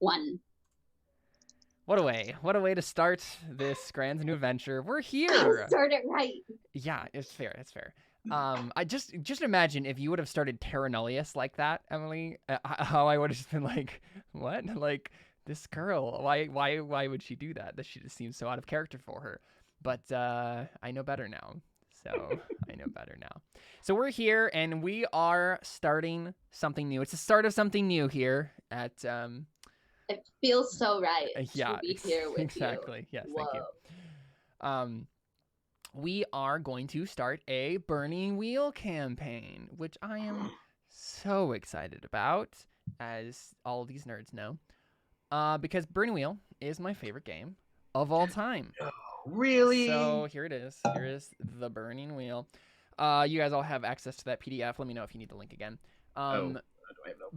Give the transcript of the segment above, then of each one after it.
one. What a way to start this grand new adventure. We're here. Start it right. Yeah, it's fair. It's fair. I just imagine if you would have started Terra Nullius like that, Emily, how I would have just been like, what? Like, this girl, why would she do that? That she just seems so out of character for her. But I know better now. So I know better now. So we're here and we are starting something new. It's the start of something new here at It feels so right yeah, to be here with exactly. you. Yes, thank you. We are going to start a Burning Wheel campaign, which I am so excited about, as all these nerds know, because Burning Wheel is my favorite game of all time. Really? So here it is. Here is the Burning Wheel. You guys all have access to that PDF. Let me know if you need the link again.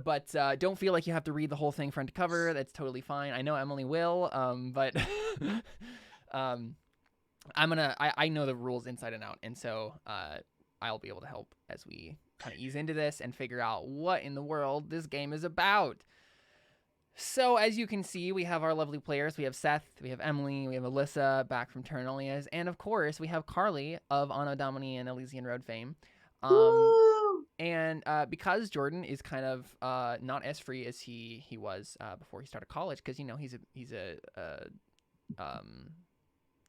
But don't feel like you have to read the whole thing front to cover. That's totally fine. I know Emily will, but I know the rules inside and out, and so I'll be able to help as we kind of ease into this and figure out what in the world this game is about. So as you can see, we have our lovely players. We have Seth, we have Emily, we have Alyssa back from Terra Nullius, and of course we have Carly of Anno Domini and Elysian Road fame. And because Jordan is kind of not as free as he was before he started college, because he's a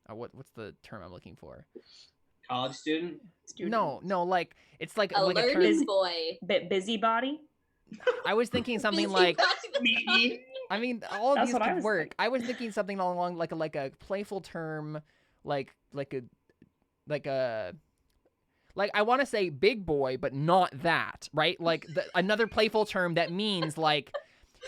what's the term I'm looking for? College student? No, like it's like a like learning boy. Busybody. I was thinking something like I mean, all of these could work. I was thinking something along like a playful term, like I want to say big boy, but not that, right? Like another playful term that means like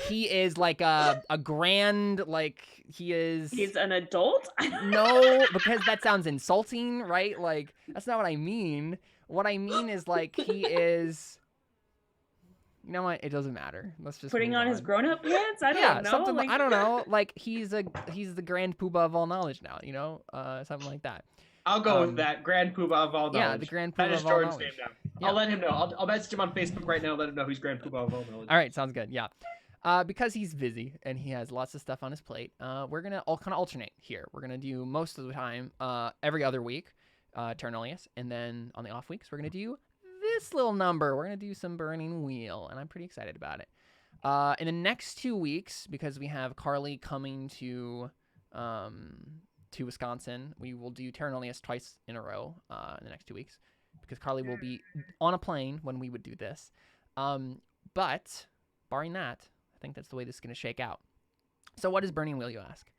he is like a grand, like he's an adult? No, because that sounds insulting, right? Like that's not what I mean. What I mean is like he is. You know what? It doesn't matter. Let's just putting on his grown-up pants. I don't know. Something I don't know. Like he's the grand poobah of all knowledge now. Something like that. I'll go with that. Grand Poobah of all knowledge. Yeah, the Grand Poobah of all Jordan's knowledge. name now. Yeah. I'll let him know. I'll message him on Facebook right now. Let him know who's Grand Poobah of all knowledge. All right, sounds good. Yeah. Because he's busy and he has lots of stuff on his plate, we're gonna all kind of alternate here. We're gonna do most of the time every other week, Terra Nullius, and then on the off weeks we're gonna do this little number. We're gonna do some Burning Wheel, and I'm pretty excited about it. In the next 2 weeks, because we have Carly coming to Wisconsin, we will do Terra Nullius twice in a row in the next 2 weeks, because Carly will be on a plane when we would do this. But barring that, I think that's the way this is going to shake out. So what is Burning Wheel, you ask?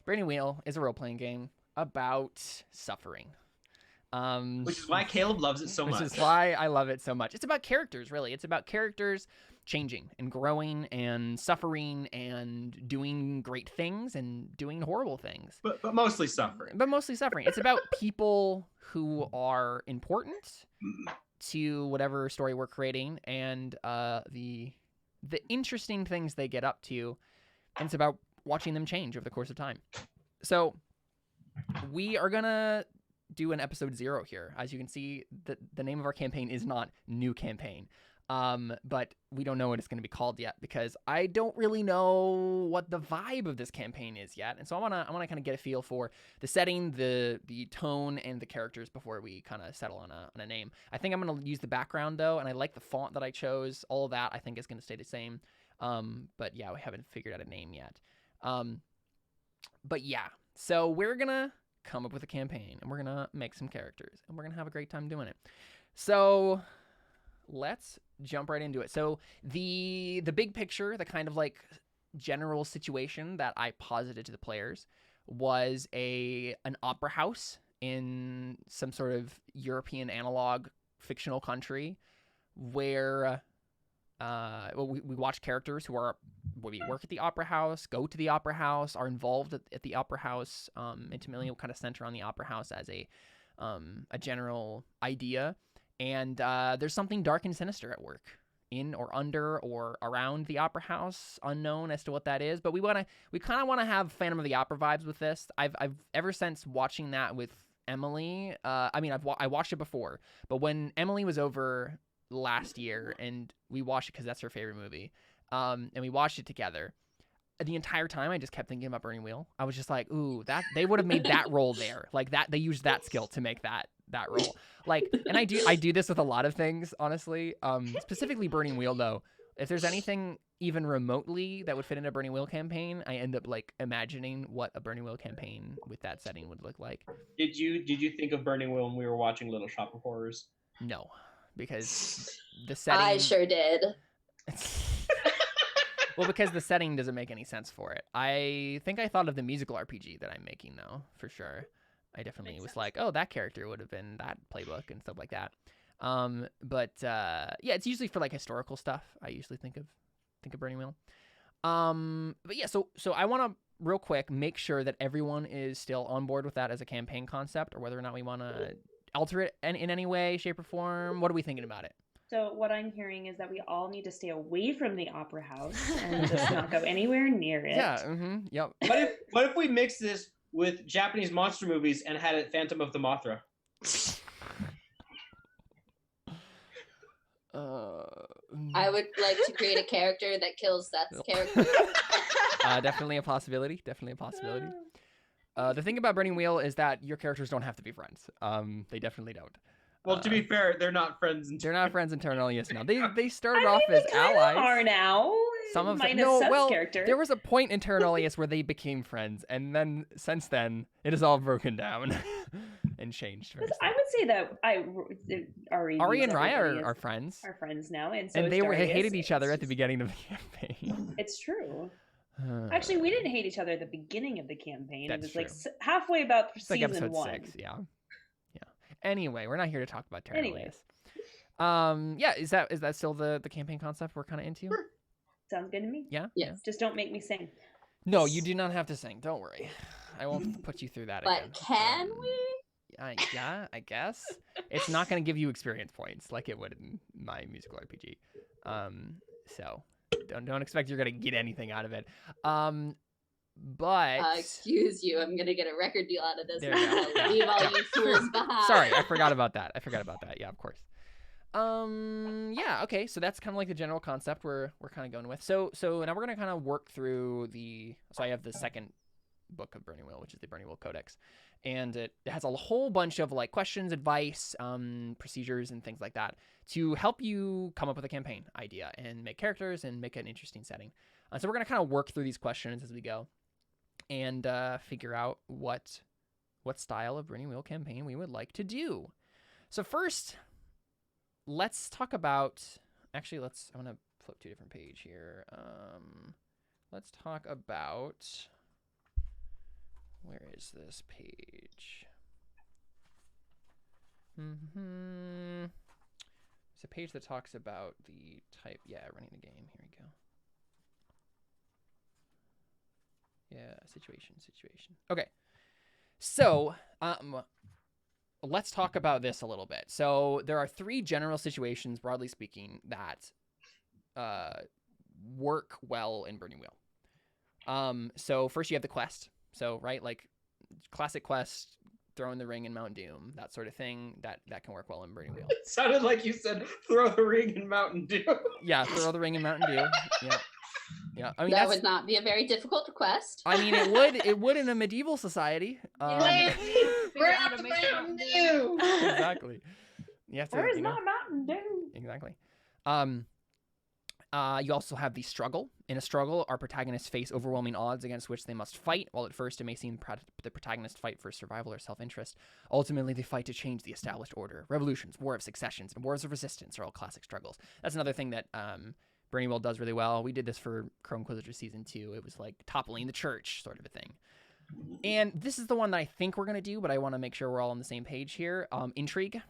Burning Wheel is a role-playing game about suffering. Which is why Caleb loves it so much. Which is why I love it so much. It's about characters, really. It's about characters changing and growing and suffering and doing great things and doing horrible things. But mostly suffering. It's about people who are important to whatever story we're creating and the interesting things they get up to. And it's about watching them change over the course of time. So we are going to do an episode 0 here. As you can see, the name of our campaign is not New Campaign. But we don't know what it's going to be called yet because I don't really know what the vibe of this campaign is yet. And so I want to kind of get a feel for the setting, the tone, and the characters before we kind of settle on a name. I think I'm going to use the background though, and I like the font that I chose. All of that I think is going to stay the same. But yeah, we haven't figured out a name yet. But yeah, so we're going to come up with a campaign and we're going to make some characters and we're going to have a great time doing it. So let's jump right into it. So the big picture, the kind of like general situation that I posited to the players was an opera house in some sort of European analog fictional country where we watch characters who we work at the opera house, go to the opera house, are involved at the opera house, intimately will kind of center on the opera house as a general idea. And there's something dark and sinister at work in or under or around the opera house, unknown as to what that is. But we kind of want to have Phantom of the Opera vibes with this. I've ever since watching that with Emily. I watched it before, but when Emily was over last year and we watched it because that's her favorite movie, and we watched it together, the entire time I just kept thinking about Burning Wheel. I was just like, ooh, that they would have made that role there. Like that, they used that skill to make that role. Like, and I do this with a lot of things, honestly. Specifically Burning Wheel though. If there's anything even remotely that would fit in a Burning Wheel campaign, I end up like imagining what a Burning Wheel campaign with that setting would look like. Did you think of Burning Wheel when we were watching Little Shop of Horrors? No, because the setting. I sure did. Well, because the setting doesn't make any sense for it. I think I thought of the musical RPG that I'm making though, for sure. I definitely was like, oh, that character would have been that playbook and stuff like that. But yeah, it's usually for like historical stuff. I usually think of Burning Wheel. But yeah, so I want to real quick make sure that everyone is still on board with that as a campaign concept, or whether or not we want to alter it in any way, shape, or form. What are we thinking about it? So what I'm hearing is that we all need to stay away from the opera house and just not go anywhere near it. Yeah. Yep. What if we mix this with Japanese monster movies and had it Phantom of the Mothra? I would like to create a character that kills Seth's character. Definitely a possibility. The thing about Burning Wheel is that your characters don't have to be friends. They definitely don't. Well, to be fair, they're not friends. They're not friends in Terranilius now. They started off as allies. Are now. Some of them. Minus No, Seth's well, character. there was a point in Terranilius where they became friends, and then since then it has all broken down and changed. I would say that Ari and Raya are friends. Are friends now, and so And is they Darius. hated each other at the beginning of the campaign. It's true. Actually, we didn't hate each other at the beginning of the campaign. That's it was like true. halfway about It's like season episode 1. 6, yeah. Anyway, we're not here to talk about Terranilius. Anyways. Yeah, is that still the campaign concept we're kind of into? Sure. Sounds good to me. Yeah. Yes. Just don't make me sing. No, you do not have to sing. Don't worry. I won't put you through that again. But can we? Yeah, I guess. It's not going to give you experience points like it would in my musical RPG. So don't expect you're going to get anything out of it. But Excuse you, I'm gonna get a record deal out of this. There you go. Leave all you fools behind. Sorry, I forgot about that. Yeah, of course. Yeah, okay. So that's kind of like the general concept we're kind of going with. So now we're gonna kind of work through So I have the second book of Burning Wheel, which is the Burning Wheel Codex, and it has a whole bunch of like questions, advice, procedures, and things like that to help you come up with a campaign idea and make characters and make an interesting setting. So we're gonna kind of work through these questions as we go, and figure out what style of Burning Wheel campaign we would like to do. So first, let's talk about. Actually, I'm gonna flip to a different page here. Let's talk about. Where is this page? It's a page that talks about the type. Yeah, running the game. Here we go. Yeah, situation. Okay. So, let's talk about this a little bit. So, there are 3 general situations, broadly speaking, that work well in Burning Wheel. So, first you have the quest. So, right, like classic quest, throw in the ring in Mount Doom, that sort of thing, that can work well in Burning Wheel. It sounded like you said, throw the ring in Mountain Dew. Yeah, throw the ring in Mountain Dew. Yeah. I mean, that would not be a very difficult request. I mean, it would in a medieval society. Grab the Mountain Dew. Exactly. You have to. Where's my Mountain Dew? Exactly. You also have the struggle. In a struggle, our protagonists face overwhelming odds against which they must fight. While at first it may seem the protagonists fight for survival or self-interest, ultimately they fight to change the established order. Revolutions, war of successions, and wars of resistance are all classic struggles. That's another thing that Burning Wheel does really well. We did this for Crow Inquisitor Season 2. It was like toppling the church sort of a thing. And this is the one that I think we're going to do, but I want to make sure we're all on the same page here. Intrigue.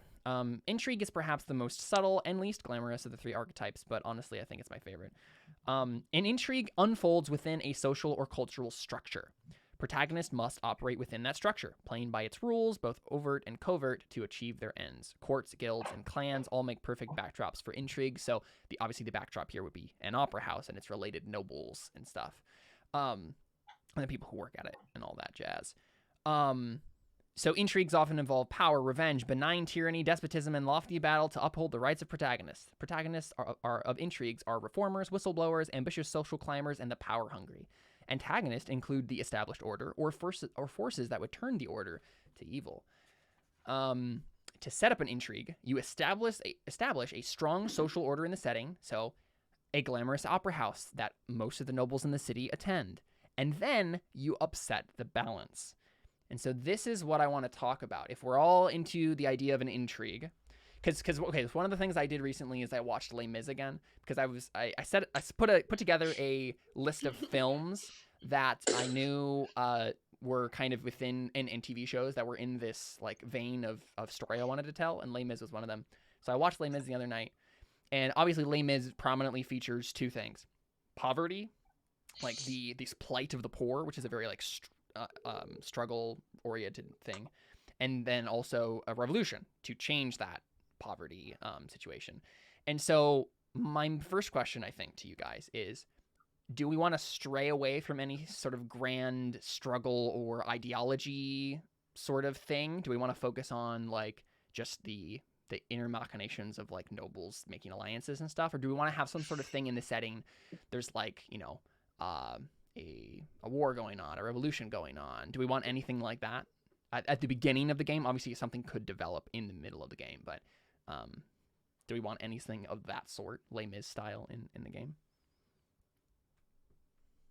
Intrigue is perhaps the most subtle and least glamorous of the 3 archetypes, but honestly, I think it's my favorite. An intrigue unfolds within a social or cultural structure. Protagonists must operate within that structure, playing by its rules, both overt and covert, to achieve their ends. Courts, guilds, and clans all make perfect backdrops for intrigue, so obviously the backdrop here would be an opera house and its related nobles and stuff. And the people who work at it and all that jazz. So intrigues often involve power, revenge, benign tyranny, despotism, and lofty battle to uphold the rights of protagonists. Protagonists of intrigues are reformers, whistleblowers, ambitious social climbers, and the power-hungry. Antagonists include the established order or forces that would turn the order to evil. To set up an intrigue, you establish a strong social order in the setting, so a glamorous opera house that most of the nobles in the city attend, and then you upset the balance. And so this is what I want to talk about. If we're all into the idea of an intrigue, because one of the things I did recently is I watched Les Mis again, because I put together a list of films that I knew were kind of within in TV shows that were in this like vein of story I wanted to tell, and Les Mis was one of them. So I watched Les Mis the other night, and obviously Les Mis prominently features two things: poverty, like this plight of the poor, which is a very like struggle oriented thing, and then also a revolution to change that poverty situation. And so my first question, I think, to you guys is, do we want to stray away from any sort of grand struggle or ideology sort of thing? Do we want to focus on like just the inner machinations of like nobles making alliances and stuff? Or do we want to have some sort of thing in the setting? There's like, a war going on, a revolution going on. Do we want anything like that at the beginning of the game? Obviously something could develop in the middle of the game, but do we want anything of that sort, Les Mis style, in the game?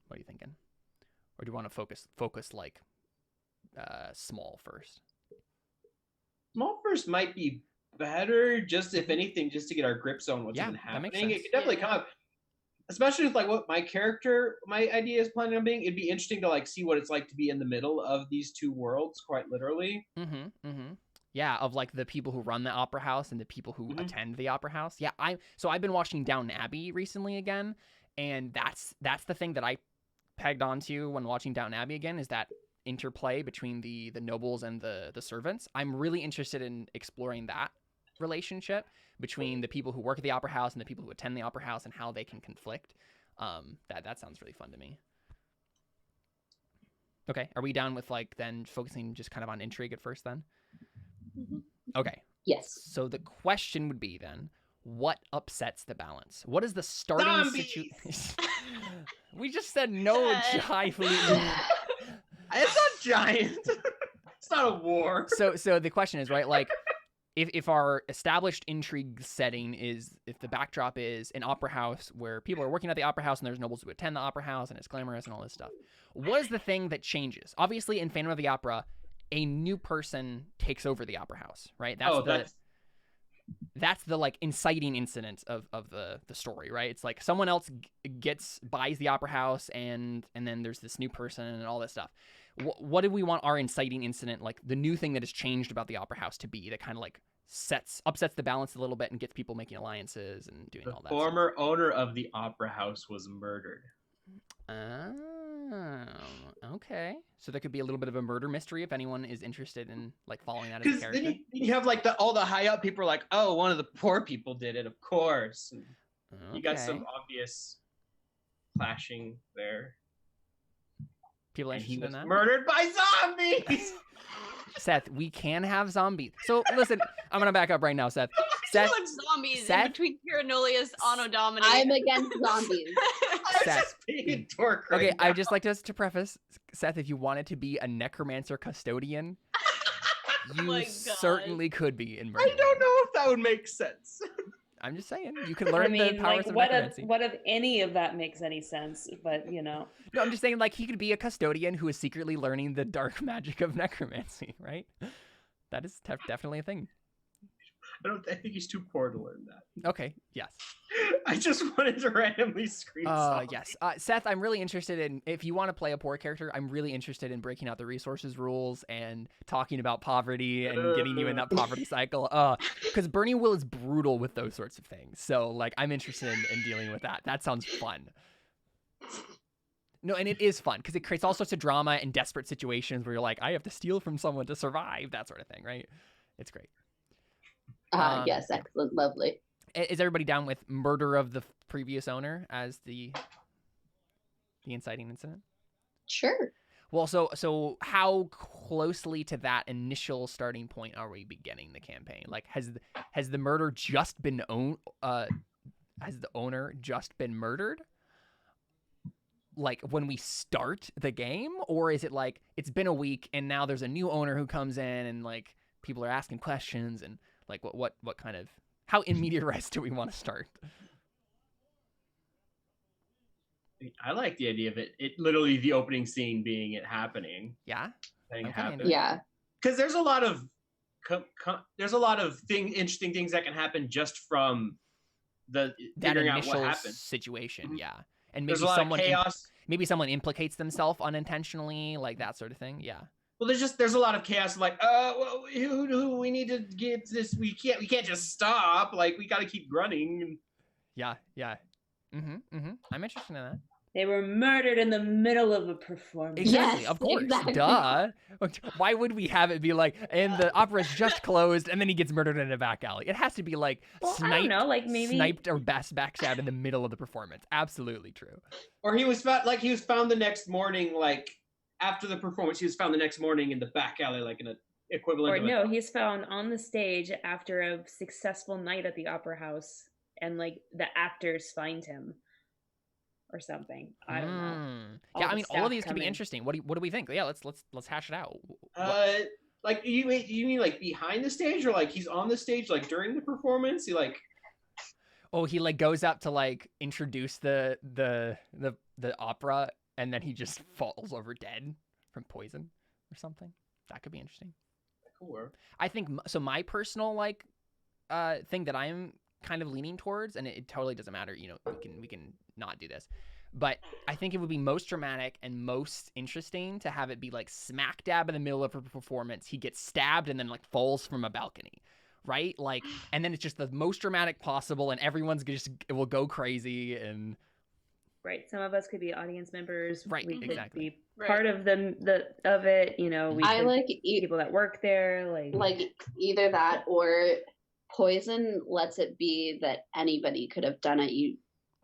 What are you thinking? Or do you want to focus like small first? Small first might be better, just if anything, just to get our grips on what's even that makes happening. sense. It could definitely come up, especially with like what my idea is planning on being. It'd be interesting to like see what it's like to be in the middle of these two worlds, quite literally. Yeah, of like the people who run the opera house and the people who attend the opera house. Yeah, I've been watching Downton Abbey recently again, and that's the thing that I pegged onto when watching Downton Abbey again, is that interplay between the nobles and the servants. I'm really interested in exploring that relationship between the people who work at the opera house and the people who attend the opera house and how they can conflict. That sounds really fun to me. Okay, are we down with like then focusing just kind of on intrigue at first then? Okay. Yes. So the question would be then, what upsets the balance? What is the starting situation? We just said no giant. It's not giant. It's not a war. So the question is, right, like if our established intrigue setting is, if the backdrop is an opera house where people are working at the opera house and there's nobles who attend the opera house and it's glamorous and all this stuff, what is the thing that changes? Obviously in Phantom of the Opera, a new person takes over the opera house, right? That's the like inciting incident of the story, right? It's like someone else buys the opera house and then there's this new person and all this stuff. What do we want our inciting incident, like the new thing that has changed about the opera house, to be that kind of like upsets the balance a little bit and gets people making alliances and doing all that former owner of the opera house was murdered. Oh, okay. So there could be a little bit of a murder mystery if anyone is interested in like following that as a character. Then you have like all the high up people are like, oh, one of the poor people did it, of course. And you got some obvious clashing there. People interested in that? Murdered by zombies. Seth, we can have zombies. So listen, I'm gonna back up right now, Seth. I feel like zombies in between Kieranolius, Anno Domini. I'm against zombies. Seth. Being a dork right Okay, now. I'd just like to preface, Seth, if you wanted to be a necromancer custodian, you certainly could be in murder. I don't know if that would make sense. I'm just saying, you can learn the powers of necromancy. What if any of that makes any sense? But No, I'm just saying, like, he could be a custodian who is secretly learning the dark magic of necromancy, right? That is definitely a thing. I think he's too poor to learn that. Okay, yes. I just wanted to randomly scream yes. Seth, I'm really interested in, if you want to play a poor character, I'm really interested in breaking out the resources rules and talking about poverty and getting you in that poverty cycle. Because Bernie Will is brutal with those sorts of things. So, like, I'm interested in dealing with that. That sounds fun. No, and it is fun because it creates all sorts of drama and desperate situations where you're like, I have to steal from someone to survive, that sort of thing, right? It's great. Yes, excellent, lovely. Is everybody down with murder of the previous owner as the inciting incident? Sure. Well, so how closely to that initial starting point are we beginning the campaign? Like, has the murder just been has the owner just been murdered? like when we start the game, or is it like it's been a week and now there's a new owner who comes in and like people are asking questions and like what kind of, how in media res do we want to start? I like the idea of it literally the opening scene being it happening. Yeah. Yeah. Because there's a lot of interesting things that can happen just from that figuring out what happened. Situation. Mm-hmm. Yeah. And maybe someone chaos. Maybe someone implicates themselves unintentionally, like that sort of thing. Yeah. Well, there's a lot of chaos. Like, well, who we need to get this. We can't just stop. Like, we got to keep running. Yeah. I'm interested in that. They were murdered in the middle of a performance. Exactly, Yes, of course. exactly. Duh. Why would we have it be like, and the opera's just closed, and then he gets murdered in a back alley? It has to be like sniped, I don't know, like maybe sniped or backstabbed in the middle of the performance. Absolutely true. Or he was found the next morning, like after the performance, he was found the next morning in the back alley, like in an equivalent. Or no, he's found on the stage after a successful night at the opera house, and like the actors find him. Or something. I don't know. Yeah, I mean, all of these could be interesting. What do we think? Yeah, let's hash it out. Like you mean like behind the stage, or like he's on the stage like during the performance? He like, he like goes up to like introduce the opera, and then he just falls over dead from poison or something. That could be interesting. Cool. I think so. My personal like thing that I'm kind of leaning towards, and it totally doesn't matter, you know, we can not do this, but I think it would be most dramatic and most interesting to have it be like smack dab in the middle of a performance, he gets stabbed and then like falls from a balcony, right? Like, and then it's just the most dramatic possible, and everyone's just, it will go crazy. And right, some of us could be audience members, right? We could exactly. be part of of it, you know. I like people that work there, like either that or poison lets it be that anybody could have done it. You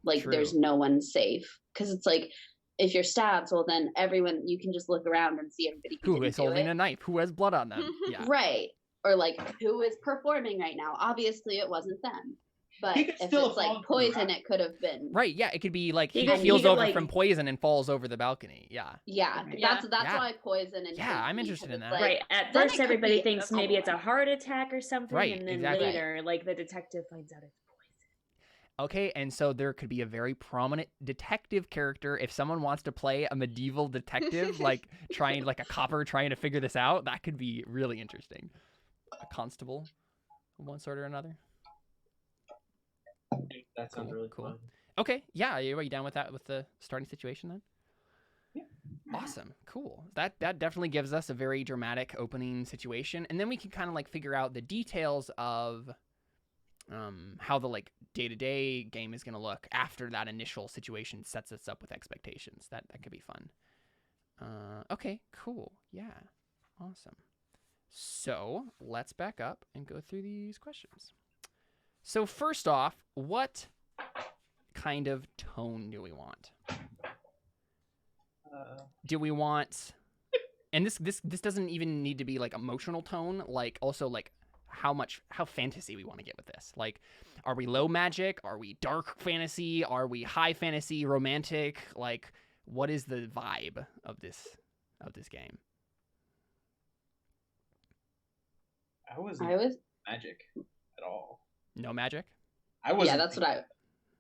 like True. There's no one safe, because it's like if you're stabbed, well then everyone, you can just look around and see everybody who is holding a knife, who has blood on them. Yeah, right. Or like who is performing right now. Obviously it wasn't them, but if it's like poison, it could have been right. Yeah, it could be like he feels over from poison and falls over the balcony. Yeah, that's why poison. And I'm interested in that. like, right, at first everybody thinks maybe it's a heart attack or something, right, and then exactly. later like the detective finds out it's poison. Okay, and so there could be a very prominent detective character. If someone wants to play a medieval detective, like a copper trying to figure this out, that could be really interesting. A constable of one sort or another. That sounds really cool. fun. Okay, yeah, are you down with that, with the starting situation then? Yeah. Awesome, cool. That definitely gives us a very dramatic opening situation, and then we can kind of like figure out the details of how the like day-to-day game is going to look after that initial situation sets us up with expectations. That could be fun. Okay, cool. Yeah, awesome. So let's back up and go through these questions. So first off, what kind of tone do we want? Do we want, and this doesn't even need to be like emotional tone, like also like how fantasy we want to get with this. Like, are we low magic? Are we dark fantasy? Are we high fantasy, romantic? Like, what is the vibe of this game? I was magic at all. No magic? Yeah, that's what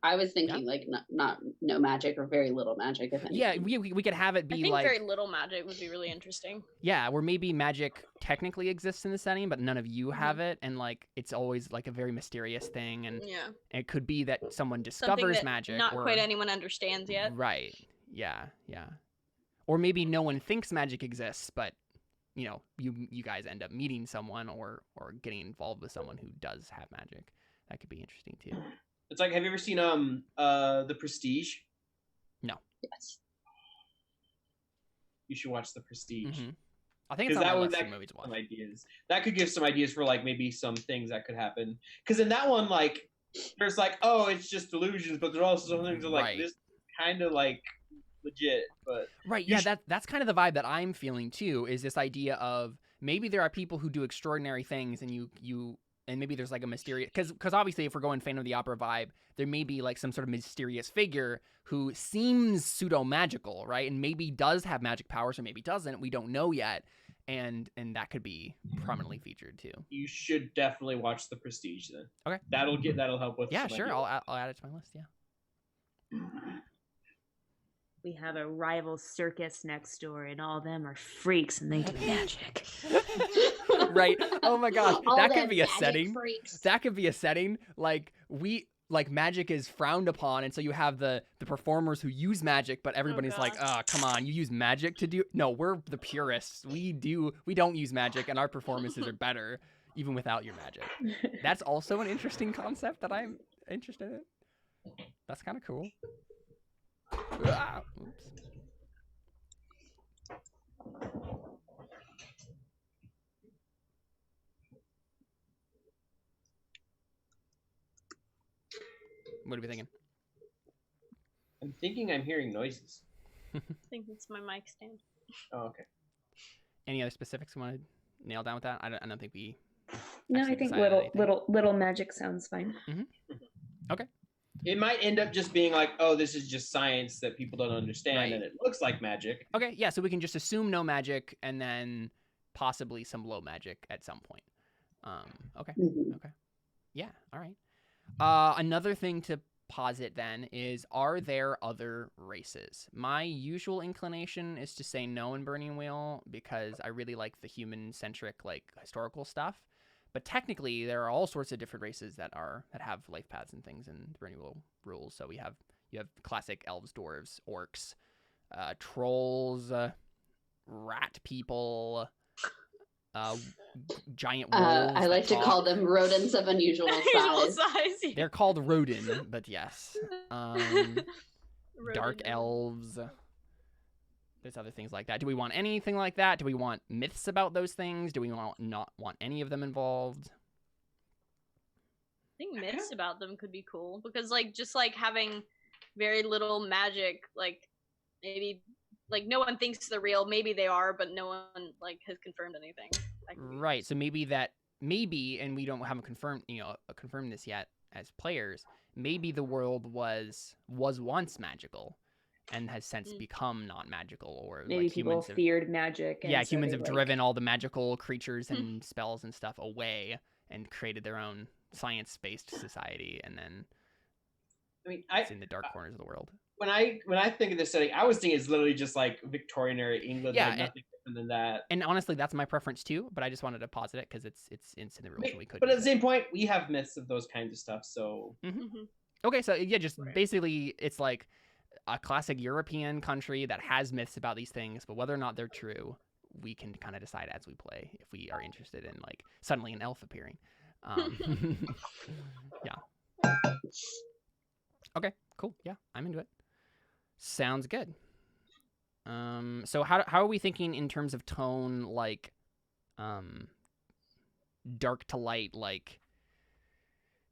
I was thinking. Like not no magic or very little magic. If anything. Yeah, we could have it be I think like very little magic would be really interesting. Yeah, where maybe magic technically exists in the setting, but none of you have it, and like it's always like a very mysterious thing, and it could be that someone discovers magic, not quite anyone understands yet. Right? Yeah. Or maybe no one thinks magic exists, but you know, you guys end up meeting someone or getting involved with someone who does have magic. That could be interesting too. It's like, have you ever seen The Prestige? No. Yes. You should watch The Prestige. Mm-hmm. I think it's on my list of movies to watch. Ideas. That could give some ideas for like maybe some things that could happen. Because in that one, like, there's like, oh, it's just illusions, but there's also some things that like this kind of like legit. But that's kind of the vibe that I'm feeling too. Is this idea of maybe there are people who do extraordinary things, and you and maybe there's like a mysterious, because obviously if we're going Phantom of the Opera vibe, there may be like some sort of mysterious figure who seems pseudo magical, right? And maybe does have magic powers or maybe doesn't. We don't know yet, and that could be prominently featured too. You should definitely watch The Prestige then. Okay, that'll help with. Yeah, sure. I'll add it to my list. Yeah. We have a rival circus next door, and all of them are freaks, and they do magic. Right. Oh my gosh, that could be a setting. Freaks. That could be a setting. Like magic is frowned upon, and so you have the performers who use magic, but everybody's like, "Oh, come on, you use magic to do?" No, we're the purists. We don't use magic, and our performances are better even without your magic. That's also an interesting concept that I'm interested in. That's kind of cool. Ah, oops. What are we thinking? I'm thinking I'm hearing noises. I think it's my mic stand. Oh, okay. Any other specifics you want to nail down with that? I don't think we. No, I think little magic sounds fine. Mm-hmm. Okay. It might end up just being like, oh, this is just science that people don't understand, Right. and it looks like magic. Okay, yeah, so we can just assume no magic and then possibly some low magic at some point. Okay. Okay. Yeah, all right. Another thing to posit then is, are there other races? My usual inclination is to say no in Burning Wheel because I really like the human-centric, like, historical stuff. But technically, there are all sorts of different races that have life paths and things in the Burning Wheel rules. So you have classic elves, dwarves, orcs, trolls, rat people, giant wolves. I like to call them rodents of unusual size. Yeah. They're called rodent, but yes. Dark elves. There's other things like that. Do we want anything like that? Do we want myths about those things? Do we not want any of them involved? I think myths about them could be cool because, like, just like having very little magic, like maybe like no one thinks they're real. Maybe they are, but no one like has confirmed anything. Right. So maybe, and we haven't confirmed this yet as players. Maybe the world was once magical and has since become not magical, or maybe like people feared magic. And so humans have driven all the magical creatures and spells and stuff away and created their own science-based society, and then it's in the dark corners of the world. When I think of this setting, I was thinking it's literally just like Victorian era England, yeah, like nothing different than that. And honestly, that's my preference too. But I just wanted to posit it because it's in the rules, and we could. But at the same point, we have myths of those kinds of stuff. So okay, so yeah, just basically, it's like a classic European country that has myths about these things, but whether or not they're true, we can kind of decide as we play if we are interested in like suddenly an elf appearing. Yeah. Okay, cool. Yeah, I'm into it. Sounds good. So how are we thinking in terms of tone, like dark to light, like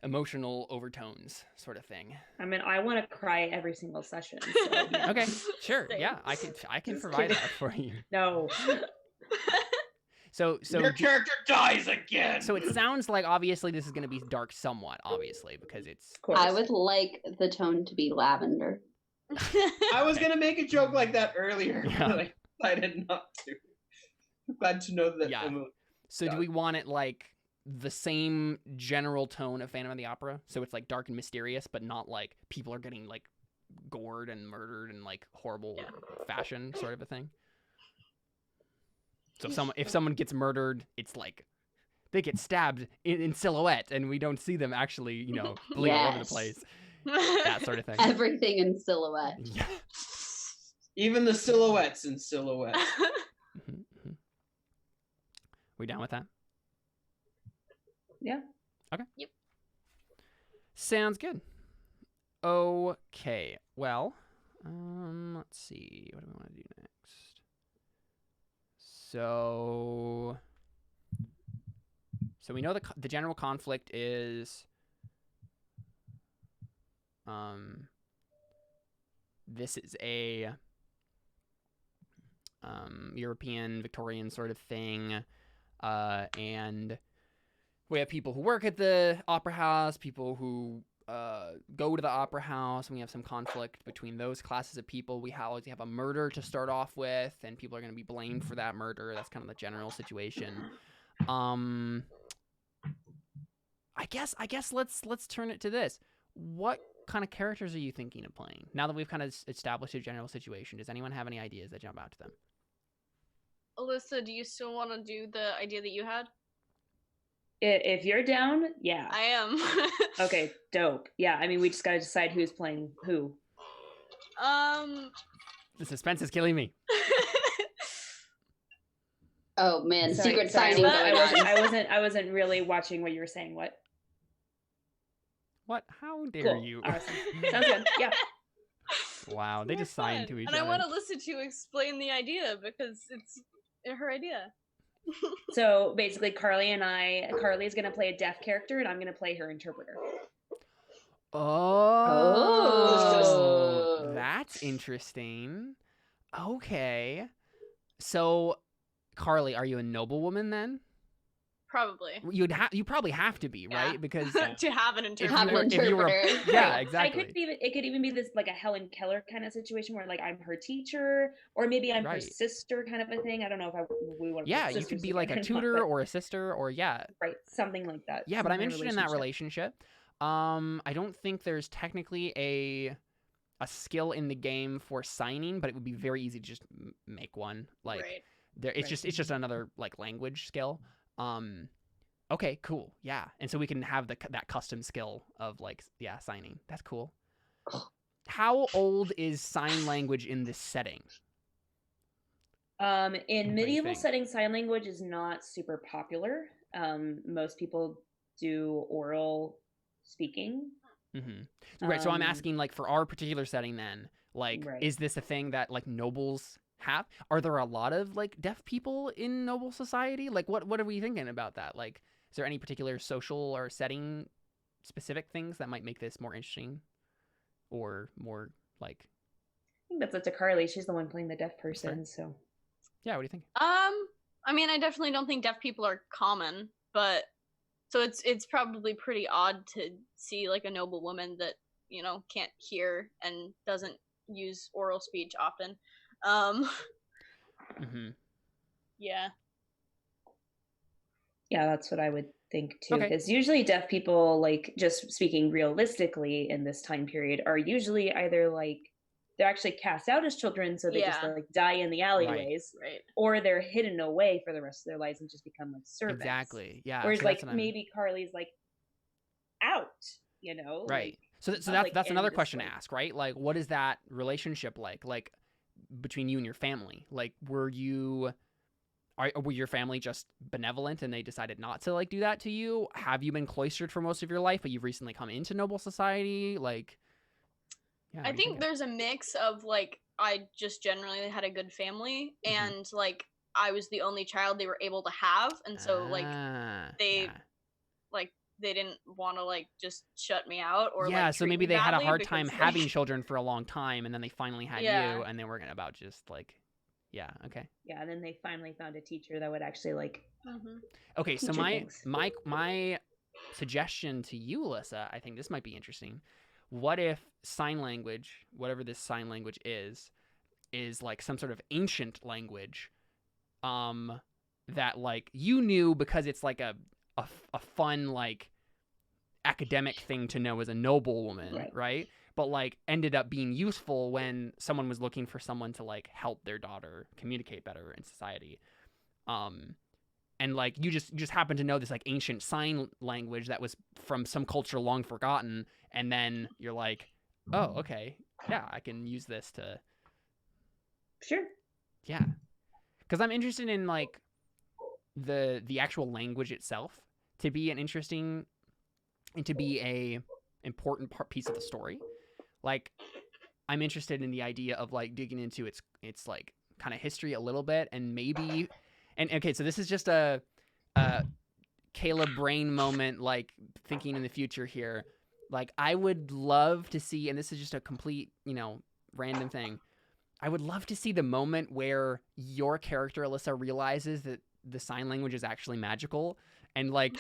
emotional overtones sort of thing? I mean, I want to cry every single session. So, yeah. Okay, sure. Yeah, I can provide that for you. No. So your character dies again. So it sounds like obviously this is going to be dark somewhat, obviously, because it's. I would like the tone to be lavender. I was gonna make a joke like that earlier, but I decided not to. I'm glad to know that. Yeah. So do we want it like the same general tone of Phantom of the Opera? So it's like dark and mysterious, but not like people are getting like gored and murdered in like horrible fashion, sort of a thing. So if someone gets murdered, it's like they get stabbed in silhouette, and we don't see them actually, bleed all over the place. That sort of thing. Everything in silhouette. Yeah. Even the silhouettes in silhouette. We down with that? Yeah. Okay. Yep. Sounds good. Okay. Well, let's see. What do we want to do next? So we know the general conflict is this is a European Victorian sort of thing, and we have people who work at the opera house, people who go to the opera house, and we have some conflict between those classes of people. We always have a murder to start off with, and people are going to be blamed for that murder. That's kind of the general situation. I guess let's turn it to this. What kind of characters are you thinking of playing? Now that we've kind of established a general situation, does anyone have any ideas that jump out to them? Alyssa, do you still want to do the idea that you had? If you're down, yeah. I am. Okay, dope. Yeah, I mean, we just gotta decide who's playing who. The suspense is killing me. Oh man, Sorry, secret sorry, signing going on. I wasn't really watching what you were saying. What? What? How dare you? Awesome. Sounds good. Yeah. Wow, they just signed to each other. And I want Alyssa to explain the idea because it's her idea. So basically, Carly's gonna play a deaf character, and I'm gonna play her interpreter. Oh, that's interesting. Okay, so Carly, are you a noblewoman then? Probably. You probably have to be, right? Because to have an interpreter. If you were yeah, exactly. It could even be this like a Helen Keller kind of situation where like I'm her teacher, or maybe I'm her sister kind of a thing. I don't know if we want to. Yeah, you could be like a tutor or a sister or right, something like that. Yeah, but I'm interested in that relationship. I don't think there's technically a skill in the game for signing, but it would be very easy to just make one. Like it's just another like language skill. Okay, cool. Yeah. And so we can have that custom skill of like, signing. That's cool. How old is sign language in this setting? In medieval settings, sign language is not super popular. Most people do oral speaking. Mm-hmm. Right. So I'm asking like for our particular setting then, like, is this a thing that like nobles have? Are there a lot of like deaf people in noble society? Like what are we thinking about that? Like, is there any particular social or setting specific things that might make this more interesting or more like? I think that's up to Carly. She's the one playing the deaf person. So yeah, what do you think? I mean, I definitely don't think deaf people are common, but so it's probably pretty odd to see like a noble woman that, you know, can't hear and doesn't use oral speech often. Yeah, that's what I would think too, because usually deaf people, like just speaking realistically in this time period, are usually either like they're actually cast out as children, so they just like die in the alleyways, or they're hidden away for the rest of their lives and just become like servants. Exactly. Yeah. Whereas so like maybe Carly's like out, you know. Right. Like, so that's another question to ask, right? Like, what is that relationship like? Like between you and your family? Like, were your family just benevolent and they decided not to like do that to you? Have you been cloistered for most of your life, but you've recently come into noble society? Like, I think there's a mix of like I just generally had a good family, and like I was the only child they were able to have, and so like they didn't want to like just shut me out or like so maybe they had a hard time having children for a long time, and then they finally had you, and they were about just like and then they finally found a teacher that would actually like okay. So my suggestion to you, Alyssa, I think this might be interesting. What if sign language, whatever this sign language is like some sort of ancient language that like you knew because it's like a fun like academic thing to know as a noblewoman, right? But like ended up being useful when someone was looking for someone to like help their daughter communicate better in society. And like you just happen to know this like ancient sign language that was from some culture long forgotten, and then you're like, oh, okay, yeah, I can use this to because I'm interested in like the actual language itself to be an interesting and to be a important piece of the story. Like I'm interested in the idea of like digging into its like kind of history a little bit, and maybe okay, so this is just a Caleb brain moment, like thinking in the future here. Like I would love to see, and this is just a complete, you know, random thing. I would love to see the moment where your character, Alyssa, realizes that the sign language is actually magical, and like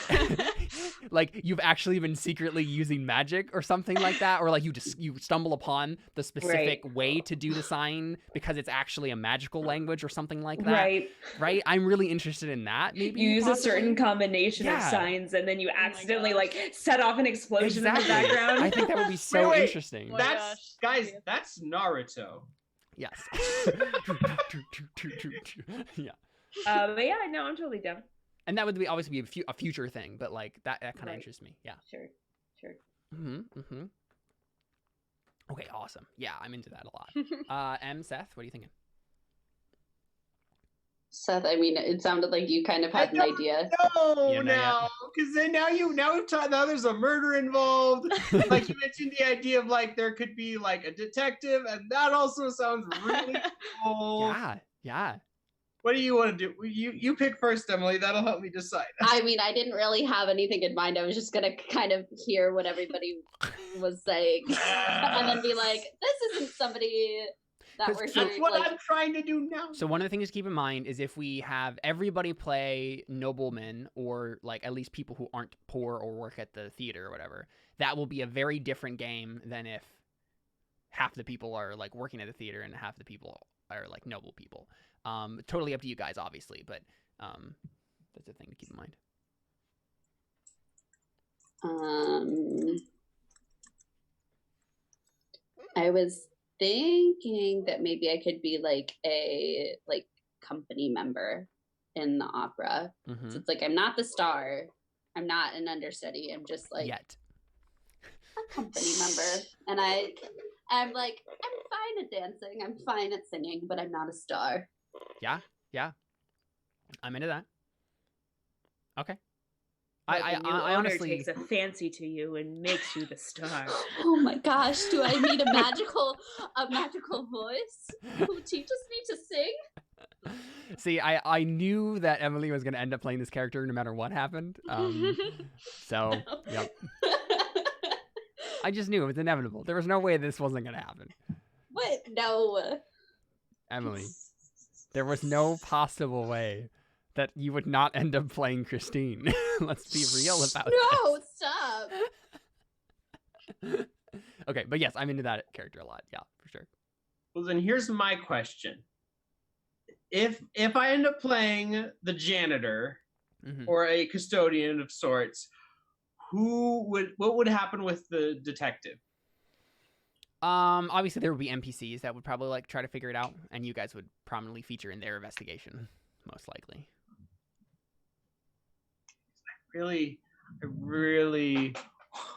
like you've actually been secretly using magic or something like that, or like you stumble upon the specific way to do the sign because it's actually a magical language or something like that. Right. I'm really interested in that. Maybe you use a certain combination of signs and then you accidentally like set off an explosion in the background. I think that would be so interesting. That's Naruto. Yes. Yeah. But yeah, no, I'm totally down. And that would be obviously be a future thing, but like that kind of interests me. Yeah. Sure. Okay, awesome. Yeah, I'm into that a lot. Seth, what are you thinking? Seth, I mean, it sounded like you kind of had an idea. No, now, because then now there's a murder involved. Like you mentioned the idea of like there could be like a detective, and that also sounds really cool. Yeah. What do you want to do? You pick first, Emily. That'll help me decide. I mean, I didn't really have anything in mind. I was just gonna kind of hear what everybody was saying, and then be like, "This isn't somebody that we're hearing." That's what I'm trying to do now. So one of the things to keep in mind is if we have everybody play noblemen, or like at least people who aren't poor or work at the theater or whatever, that will be a very different game than if half the people are like working at the theater and half the people are like noble people. Totally up to you guys, obviously, but that's a thing to keep in mind. I was thinking that maybe I could be like a company member in the opera. Mm-hmm. So it's like I'm not the star, I'm not an understudy, I'm just like yet a company member, and I'm like I'm fine at dancing, I'm fine at singing, but I'm not a star. Yeah. I'm into that. Okay. I honestly takes a fancy to you and makes you the star. Oh my gosh, do I need a magical voice who teaches me to sing? See, I knew that Emily was going to end up playing this character no matter what happened. So, yep. I just knew it was inevitable. There was no way this wasn't going to happen. What? No. Emily, there was no possible way that you would not end up playing Christine. Let's be real about it. No, stop. Okay, but yes, I'm into that character a lot. Yeah, for sure. Well, then here's my question. If I end up playing the janitor or a custodian of sorts, what would happen with the detective? Obviously there would be NPCs that would probably like try to figure it out, and you guys would prominently feature in their investigation, most likely. I really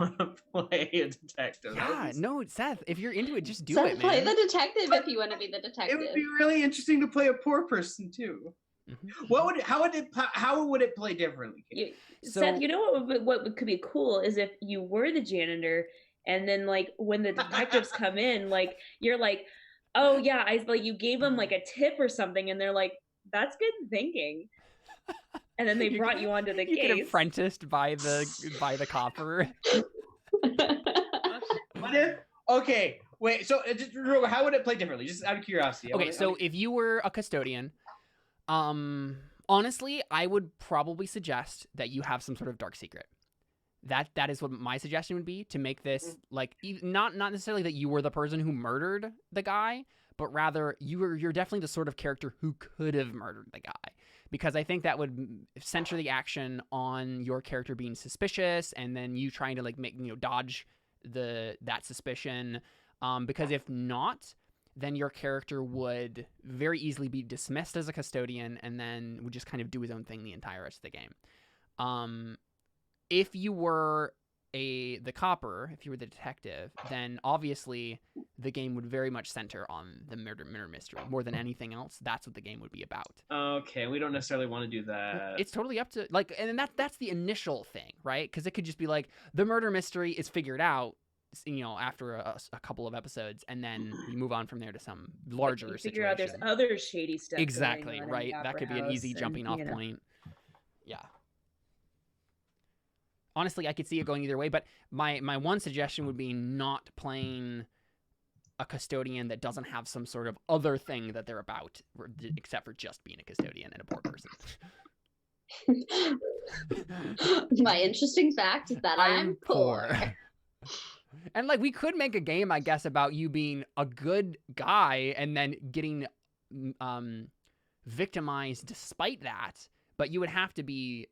want to play a detective. Yeah, no, Seth, if you're into it, just do Seth, it, man. play the detective if you want to be the detective. It would be really interesting to play a poor person too. Mm-hmm. How would it play differently? Seth, you know what could be cool is if you were the janitor, and then like when the detectives come in, like you're like, oh yeah, you gave them like a tip or something, and they're like, that's good thinking. And then they brought you onto the case. You get apprenticed by the copper. What if? Okay, wait. So how would it play differently? Just out of curiosity. Okay, so if you were a custodian, honestly, I would probably suggest that you have some sort of dark secret. That is what my suggestion would be, to make this like not necessarily that you were the person who murdered the guy, but rather you're definitely the sort of character who could have murdered the guy. Because I think that would center the action on your character being suspicious, and then you trying to like dodge that suspicion. Because if not, then your character would very easily be dismissed as a custodian, and then would just kind of do his own thing the entire rest of the game. If you were the copper, if you were the detective, then obviously the game would very much center on the murder mystery more than anything else. That's what the game would be about. Okay, we don't necessarily want to do that. It's totally up to and that's the initial thing, right? Because it could just be like the murder mystery is figured out, after a couple of episodes, and then you move on from there to some larger situation. Figure out there's other shady stuff. Exactly, right? That could be an easy jumping off point. Yeah. Honestly, I could see it going either way, but my one suggestion would be not playing a custodian that doesn't have some sort of other thing that they're about, except for just being a custodian and a poor person. My interesting fact is that I'm poor. And like we could make a game, I guess, about you being a good guy and then getting victimized despite that, but you would have to be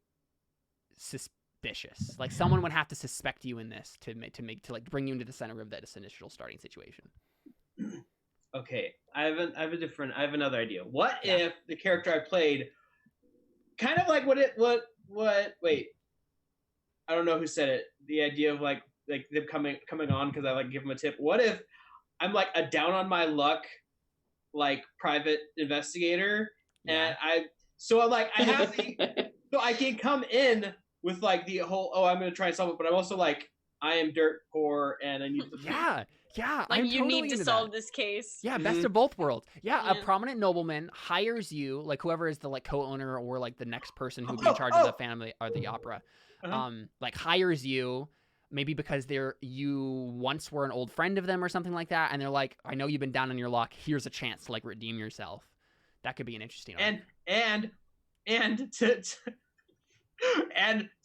suspicious. Like someone would have to suspect you in this to like bring you into the center of this initial starting situation. Okay, I have another idea. What if the character I played, kind of like wait, I don't know who said it. The idea of like them coming on because I like give them a tip. What if I'm like a down on my luck, like private investigator, and I have so I can come in with like the whole I'm gonna try and solve it, but I'm also like I am dirt poor and I need to like I'm you totally need to solve this case. Yeah, best of both worlds. Yeah, a prominent nobleman hires you, like whoever is the like co-owner or like the next person who'd be in charge of the family or the opera, like hires you. Maybe because you once were an old friend of them or something like that, and they're like, I know you've been down on your luck. Here's a chance to like redeem yourself. That could be an interesting arc. And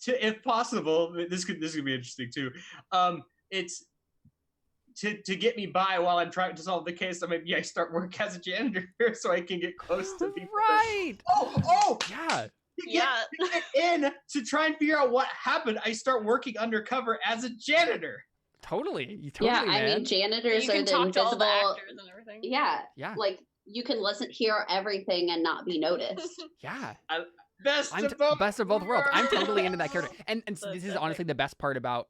to if possible, this could be interesting too. It's to get me by while I'm trying to solve the case. So maybe I start work as a janitor so I can get close to people. Right. Yeah. To get in to try and figure out what happened, I start working undercover as a janitor. Totally, yeah, man. I mean, janitors you are can the talk invisible. To all the actors and everything. Yeah, yeah. Like you can hear everything and not be noticed. Yeah. Best of both worlds. I'm totally into that character, and this is honestly the best part about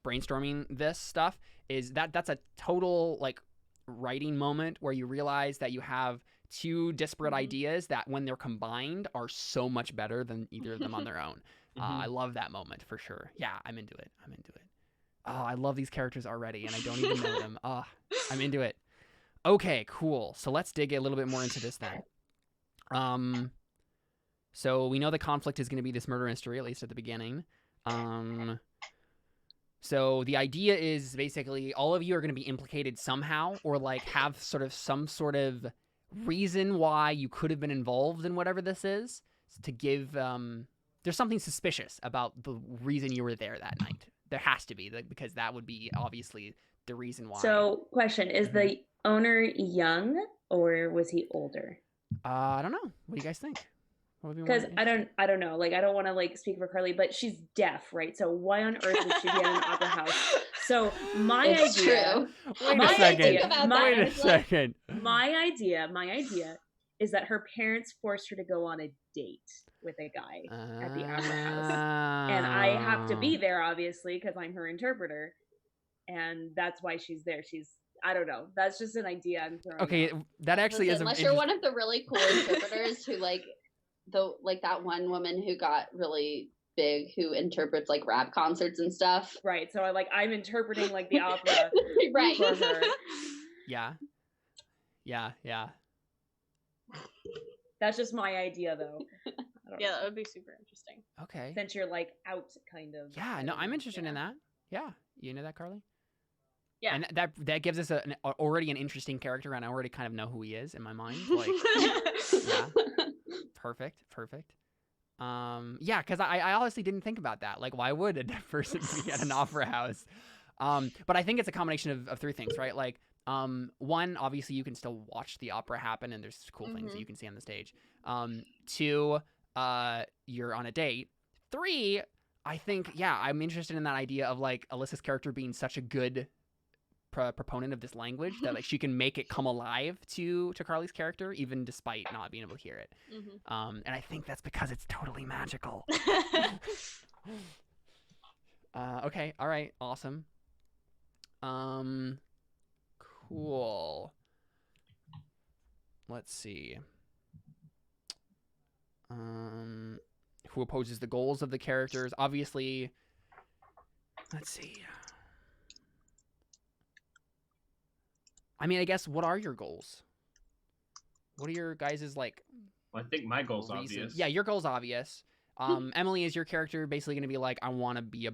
brainstorming this stuff is that's a total like writing moment where you realize that you have two disparate ideas that when they're combined are so much better than either of them on their own. I love that moment for sure. Yeah, I'm into it. Oh, I love these characters already and I don't even know them. I'm into it. Okay, cool. So let's dig a little bit more into this then. So we know the conflict is going to be this murder mystery, at least at the beginning. So the idea is basically all of you are going to be implicated somehow or like have some sort of reason why you could have been involved in whatever this is to give there's something suspicious about the reason you were there that night. There has to be, because that would be obviously the reason why. So question, is the owner young or was he older? I don't know. What do you guys think? Because I don't know. Like I don't want to like speak for Carly, but she's deaf, right? So why on earth would she be at an opera house? So my idea. Wait a second. My idea is that her parents forced her to go on a date with a guy at the opera house, and I have to be there obviously because I'm her interpreter, and that's why she's there. I don't know. That's just an idea I'm throwing. Okay, out. That actually is. Unless you're one of the really cool interpreters who like that one woman who got really big who interprets like rap concerts and stuff. Right. So I'm interpreting like the opera right. for her. Yeah. That's just my idea though. Yeah, that would be super interesting. Okay. Since you're like out kind of. Yeah, no, I'm interested in that. Yeah. You know that, Carly? Yeah. And that gives us already an interesting character, and I already kind of know who he is in my mind. Like, yeah. Perfect. Yeah, because I honestly didn't think about that. Like, why would a deaf person be at an opera house? But I think it's a combination of three things, right? Like, one, obviously you can still watch the opera happen, and there's cool things that you can see on the stage. Two, you're on a date. Three, I think, I'm interested in that idea of like Alyssa's character being such a good proponent of this language that like she can make it come alive to Carly's character even despite not being able to hear it. And I think that's because it's totally magical. Okay, all right, awesome. Cool. Let's see. Who opposes the goals of the characters? Obviously, let's see. I mean, I guess, what are your goals? What are your guys' like? Well, I think my goal's obvious. Yeah, your goal's obvious. Emily, is your character basically going to be like, I want to be a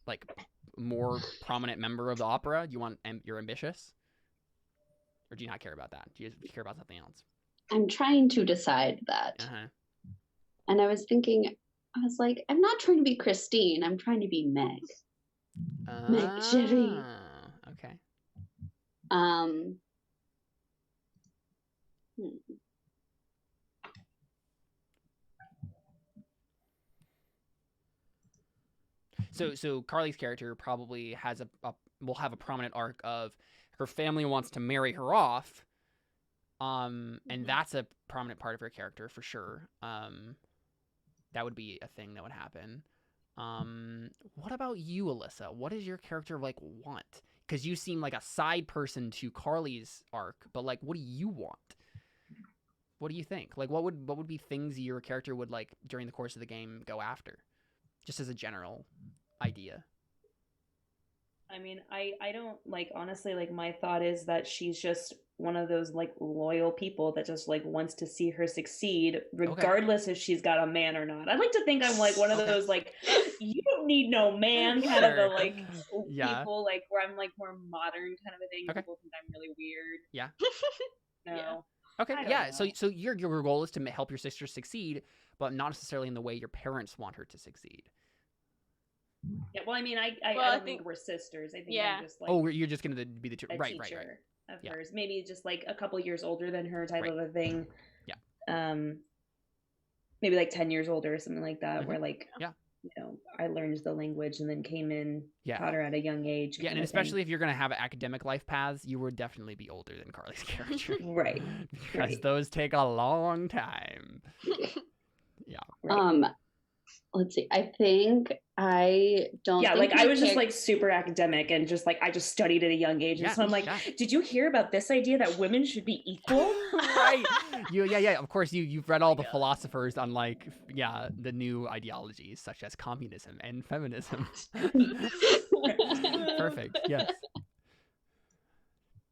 like more prominent member of the opera? You're ambitious, or do you not care about that? Do you care about something else? I'm trying to decide that. And I was thinking, I was like, I'm not trying to be Christine. I'm trying to be Meg. Meg Chérie. Okay. So Carly's character probably has will have a prominent arc of her family wants to marry her off, and that's a prominent part of her character for sure. That would be a thing that would happen. What about you, Alyssa? What does your character like want? Because you seem like a side person to Carly's arc, but like, what do you want? What do you think? Like, what would be things your character would like during the course of the game go after? Just as a general idea. I mean, I don't like, honestly, like my thought is that she's just one of those like loyal people that just like wants to see her succeed regardless if she's got a man or not. I'd like to think I'm like one of those like, you don't need no man kind of a like people, like where I'm like more modern kind of a thing. People think I'm really weird. Yeah. No. Yeah. Okay. Yeah. So your goal is to help your sister succeed, but not necessarily in the way your parents want her to succeed. Yeah, well, I mean, I don't think we're sisters. I think I'm just like... Oh, you're just going to be the two... Right. Of hers. Maybe just like a couple years older than her type of a thing. Yeah. Maybe like 10 years older or something like that, where like, you know, I learned the language and then came in, taught her at a young age. Yeah, and especially if you're going to have academic life paths, you would definitely be older than Carly's character. Right. Because those take a long time. Yeah. Right. Let's see. I think I don't. Yeah, like I was just like super academic and just like I just studied at a young age, and so I'm like, did you hear about this idea that women should be equal? Right. Of course, you've read all the philosophers on like the new ideologies such as communism and feminism. Perfect. Yes.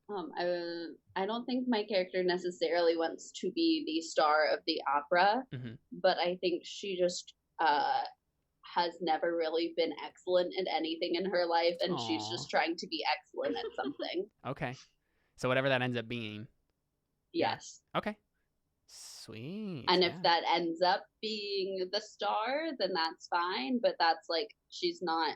I don't think my character necessarily wants to be the star of the opera, but I think she just has never really been excellent in anything in her life, and she's just trying to be excellent at something. Okay. So whatever that ends up being. Yes. Okay. Sweet. And if that ends up being the star, then that's fine, but that's like, she's not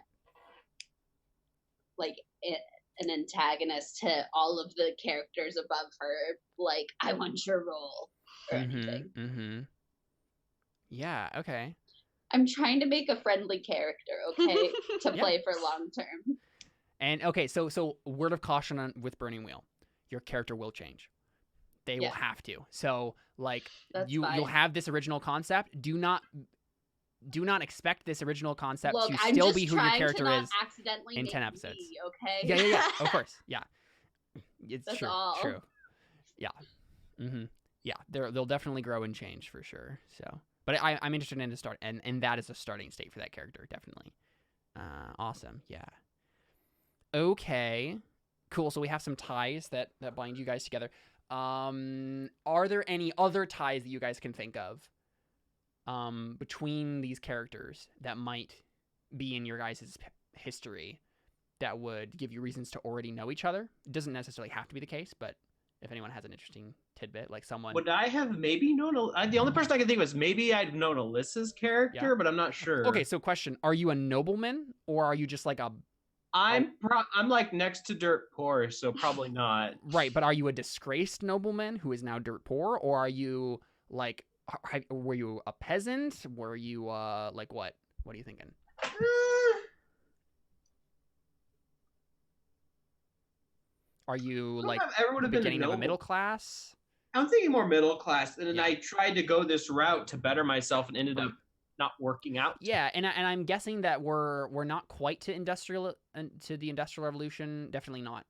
like an antagonist to all of the characters above her, like, I want your role or anything. Yeah, okay. I'm trying to make a friendly character, okay, to play for long term. And okay, so word of caution with Burning Wheel, your character will change. They will have to. So like you'll have this original concept. Do not expect this original concept to still be who your character is in 10 episodes. Okay. Yeah. Of course. Yeah. It's That's true. all. True. Yeah. Yeah. They'll definitely grow and change for sure. So. But I'm interested in the start, and that is a starting state for that character, definitely. Awesome, yeah. Okay, cool. So we have some ties that bind you guys together. Are there any other ties that you guys can think of between these characters that might be in your guys' history that would give you reasons to already know each other? It doesn't necessarily have to be the case, but if anyone has an interesting tidbit, like someone... Would I have maybe known... the only person I could think of was maybe I'd known Alyssa's character, but I'm not sure. Okay, so question. Are you a nobleman, or are you just like a... I'm like next to dirt poor, so probably not. Right, but are you a disgraced nobleman who is now dirt poor, or are you like... were you a peasant? Were you like what? What are you thinking? Are you like the beginning of a middle class? I'm thinking more middle class, and then I tried to go this route to better myself and ended up not working out. Yeah, and I'm guessing that we're not quite to the Industrial Revolution. Definitely not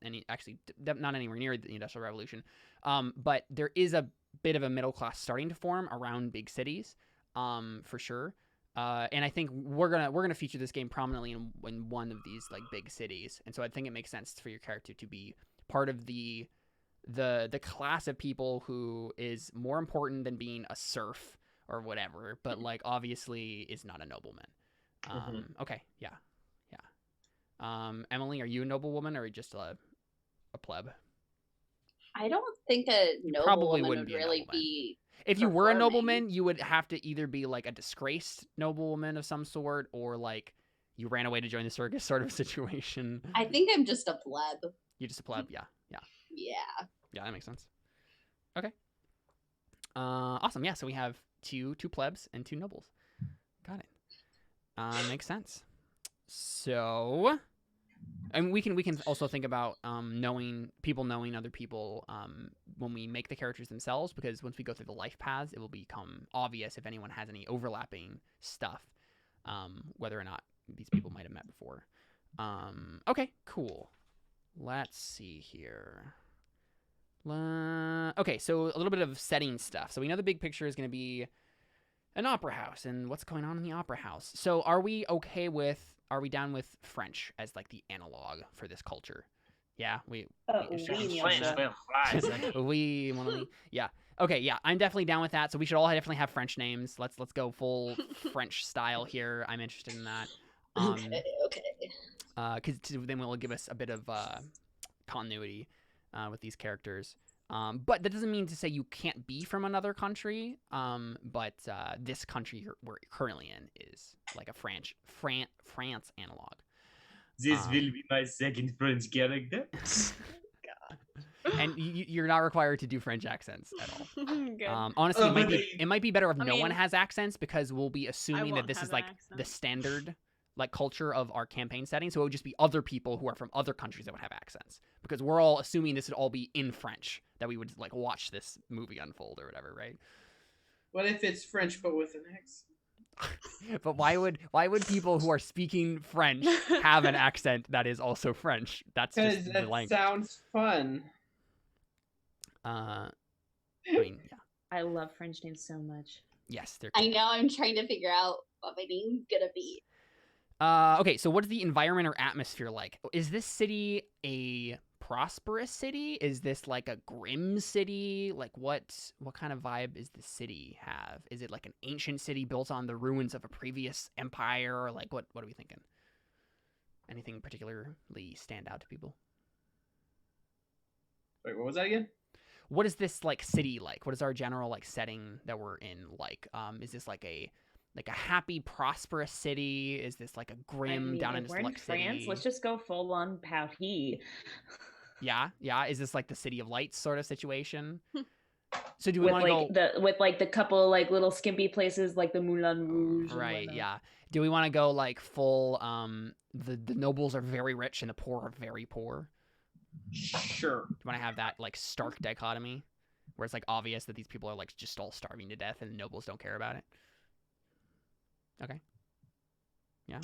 not anywhere near the Industrial Revolution. But there is a bit of a middle class starting to form around big cities, for sure. And I think we're gonna feature this game prominently in one of these like big cities, and so I think it makes sense for your character to be part of the class of people who is more important than being a serf or whatever, but like obviously is not a nobleman. Okay, yeah. Emily, are you a noblewoman or just a pleb? I don't think a noblewoman would really be if you were a nobleman, you would have to either be like a disgraced nobleman of some sort, or like you ran away to join the circus sort of situation. I think I'm just a pleb. You're just a pleb, yeah. Yeah, that makes sense. Okay. Awesome. Yeah, so we have two plebs and 2 nobles. Got it. Makes sense. So, and we can also think about knowing other people when we make the characters themselves, because once we go through the life paths, it will become obvious if anyone has any overlapping stuff, whether or not these people might have met before. Okay, cool. Let's see here. Okay, so a little bit of setting stuff. So we know the big picture is going to be an opera house and what's going on in the opera house. So are we down with French as like the analog for this culture? Yeah, we yeah. Okay, yeah, I'm definitely down with that. So we should all definitely have French names. Let's go full French style here. I'm interested in that. Okay. Because then it will give us a bit of continuity with these characters. But that doesn't mean to say you can't be from another country. But this country we're currently in is like a France analog. This will be my second French character. And you're not required to do French accents at all. Honestly, it might be better if no one has accents, because we'll be assuming that this is like the standard like culture of our campaign setting. So it would just be other people who are from other countries that would have accents, because we're all assuming this would all be in French, that we would like watch this movie unfold or whatever, right? What if it's French but with an accent? But why would people who are speaking French have an accent that is also French? That's just the language. Sounds fun. I mean, yeah. I love French names so much. Yes, they're. I know. I'm trying to figure out what my name's gonna be. Okay, so what is the environment or atmosphere like? Is this city a prosperous city? Is this like a grim city? Like what kind of vibe is the city have? Is it like an ancient city built on the ruins of a previous empire? Or like what are we thinking? Anything particularly stand out to people? Wait, what was that again? What is this like city like? What is our general like setting that we're in like? Is this like a happy, prosperous city? Is this like a grim down in France? City? Let's just go full on Paris. Yeah. Is this like the City of Lights sort of situation? So do we want to go with like the couple like little skimpy places like the Moulin Rouge? Right. Yeah. Do we want to go like full? The nobles are very rich and the poor are very poor. Sure. Do you want to have that like stark dichotomy, where it's like obvious that these people are like just all starving to death and the nobles don't care about it? Okay. Yeah.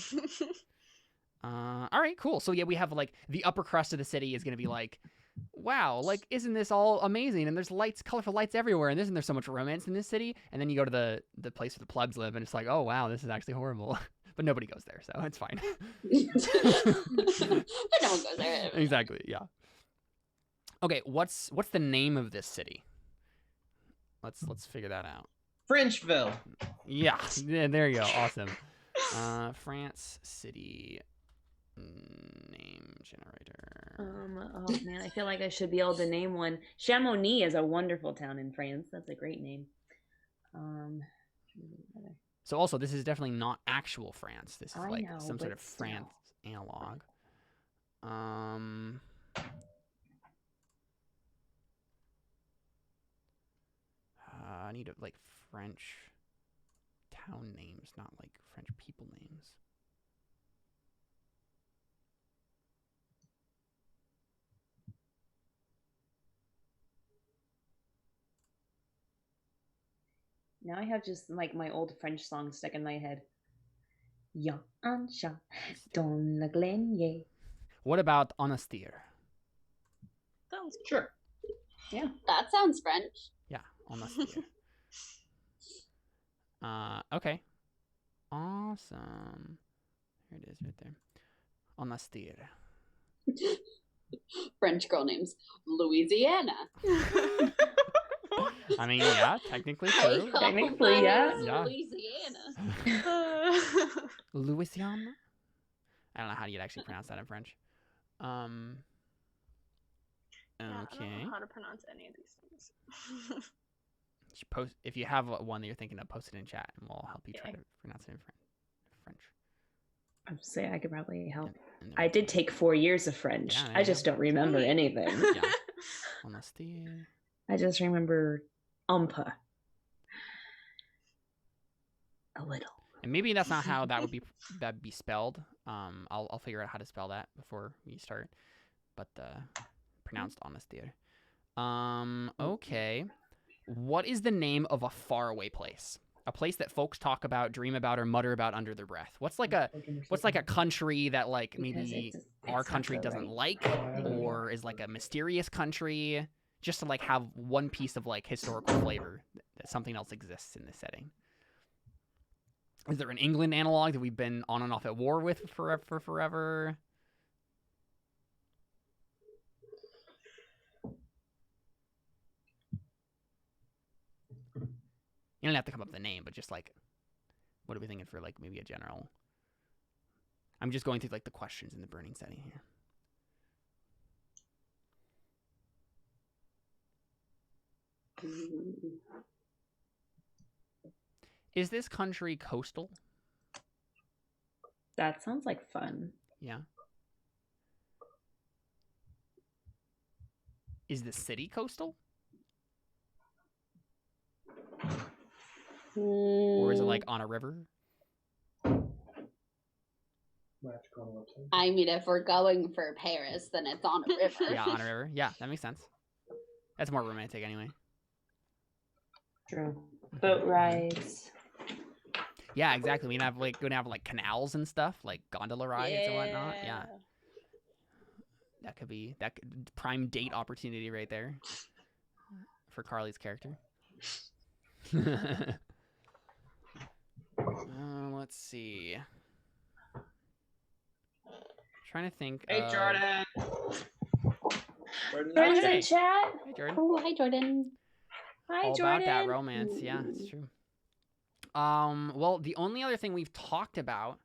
All right, cool. So yeah, we have like the upper crust of the city is going to be like, wow, like isn't this all amazing? And there's lights, colorful lights everywhere, and isn't there so much romance in this city? And then you go to the place where the plebs live, and it's like, oh wow, this is actually horrible. But nobody goes there, so it's fine. But no one goes there. Exactly. Yeah. Okay, what's the name of this city? Let's figure that out. Frenchville. Yeah, there you go. Awesome. France city name generator. Oh man, I feel like I should be able to name one. Chamonix is a wonderful town in France. That's a great name. So also, this is definitely not actual France. This is like some sort of France analog. I need like French town names, not like French people names. Now I have just like my old French song stuck in my head. Y'a un chat dans la grenier. What about Anasteire? Sounds sure. Yeah, that sounds French. Yeah, Anasteire. Okay. Awesome. Here it is right there. Anasteire. French girl names. Louisiana. I mean, yeah, technically true. Technically, yeah. Louisiana. Louisiana? I don't know how you'd actually pronounce that in French. Yeah, okay. I don't know how to pronounce any of these things. post if you have one that you're thinking of, post it in chat, and we'll help you try to pronounce it in French. I'm saying I could probably help. I did take 4 years of French. Yeah, I just don't remember anything. Yeah. Anasteire. I just remember un peu. A little. And maybe that's not how that'd be spelled. I'll figure out how to spell that before we start. But pronounced Anasteire. Okay. What is the name of a faraway place? A place that folks talk about, dream about, or mutter about under their breath. What's like a country that like maybe our country doesn't like, or is like a mysterious country, just to like have one piece of like historical flavor that something else exists in this setting. Is there an England analog that we've been on and off at war with for forever? You don't have to come up with a name, but just like, what are we thinking for like maybe a general? I'm just going through like the questions in the burning setting here. Is this country coastal? That sounds like fun. Yeah. Is the city coastal? Or is it like on a river? I mean, if we're going for Paris, then it's on a river. Yeah, on a river. Yeah, that makes sense. That's more romantic anyway. True. Boat rides. Yeah, exactly. We're gonna have like canals and stuff, like gondola rides and whatnot. Yeah. That could prime date opportunity right there for Carly's character. Let's see. Trying to think. Hey, Jordan. Jordan's in chat. Hi, Jordan. Oh, hi, Jordan. Hi, All Jordan. about that romance. Yeah, it's true. Well, the only other thing we've talked about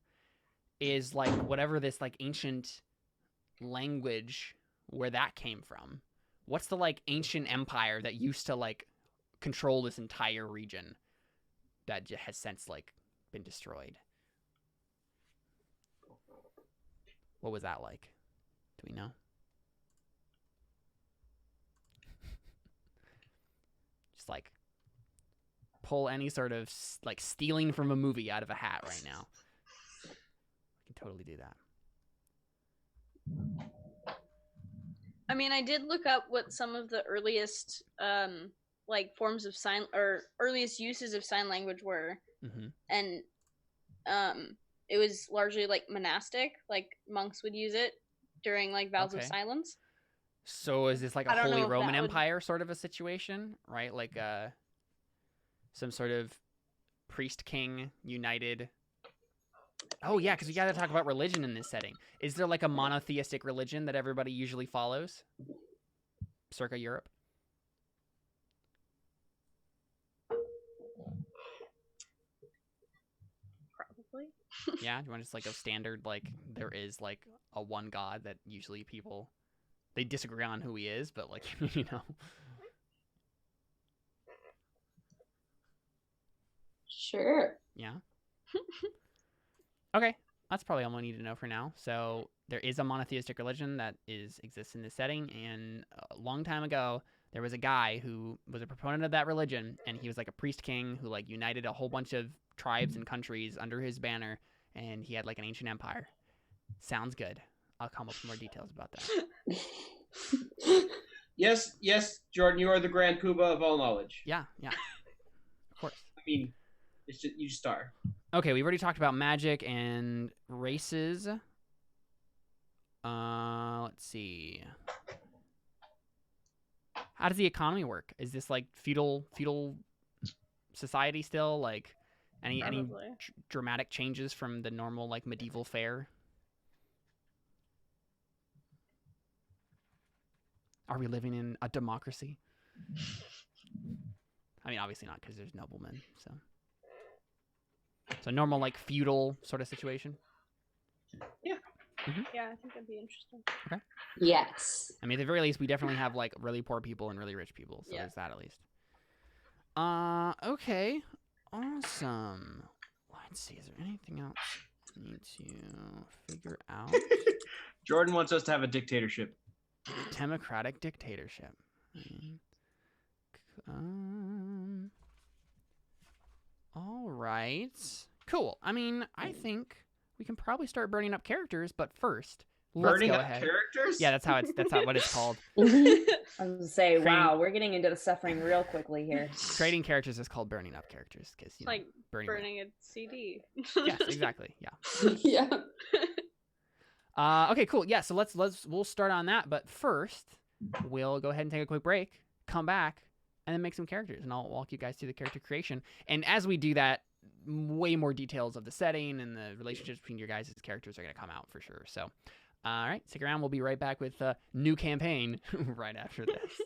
is like whatever this like ancient language where that came from. What's the like ancient empire that used to like control this entire region that has since like been destroyed? What was that like? Do we know? Just like pull any sort of like stealing from a movie out of a hat right now. I can totally do that. I mean, I did look up what some of the earliest like forms of sign or earliest uses of sign language were, and it was largely like monastic, like monks would use it during like vows of silence. So is this like a Holy Roman Empire sort of a situation, right? Like some sort of priest king united. Oh yeah, because we got to talk about religion in this setting. Is there like a monotheistic religion that everybody usually follows, circa Europe? Probably. Yeah, do you want to just like go standard, like there is like a one god that usually people, they disagree on who he is, but like, you know. Sure. Yeah. Okay, that's probably all I need to know for now. So there is a monotheistic religion that exists in this setting, and a long time ago, there was a guy who was a proponent of that religion, and he was like a priest king who like united a whole bunch of tribes and countries under his banner, and he had like an ancient empire. Sounds good. I'll come up with more details about that. Yes, Jordan, you are the grand poobah of all knowledge. Yeah, of course. I mean, it's just, you just are. Okay, we've already talked about magic and races. Let's see. How does the economy work? Is this like feudal society still? Like any dramatic changes from the normal like medieval fare? Are we living in a democracy? I mean, obviously not, because there's noblemen. So normal like feudal sort of situation. Yeah. Yeah, I think that'd be interesting. Okay. Yes. I mean, at the very least, we definitely have like really poor people and really rich people. So there's that at least. Okay. Awesome. Let's see. Is there anything else I need to figure out? Jordan wants us to have a dictatorship. Democratic dictatorship. All right. Cool. I mean, I think we can probably start burning up characters, but first, burning let's go up ahead. Characters? Yeah, that's what it's called. I was gonna say, wow, we're getting into the suffering real quickly here. Creating characters is called burning up characters because like burning a CD. Yes, exactly. Yeah. Yeah. Okay, cool. Yeah, so we'll start on that, but first we'll go ahead and take a quick break, come back, and then make some characters, and I'll walk you guys through the character creation. And as we do that, way more details of the setting and the relationships between your guys' characters are going to come out for sure. So, all right, stick around. We'll be right back with a new campaign right after this.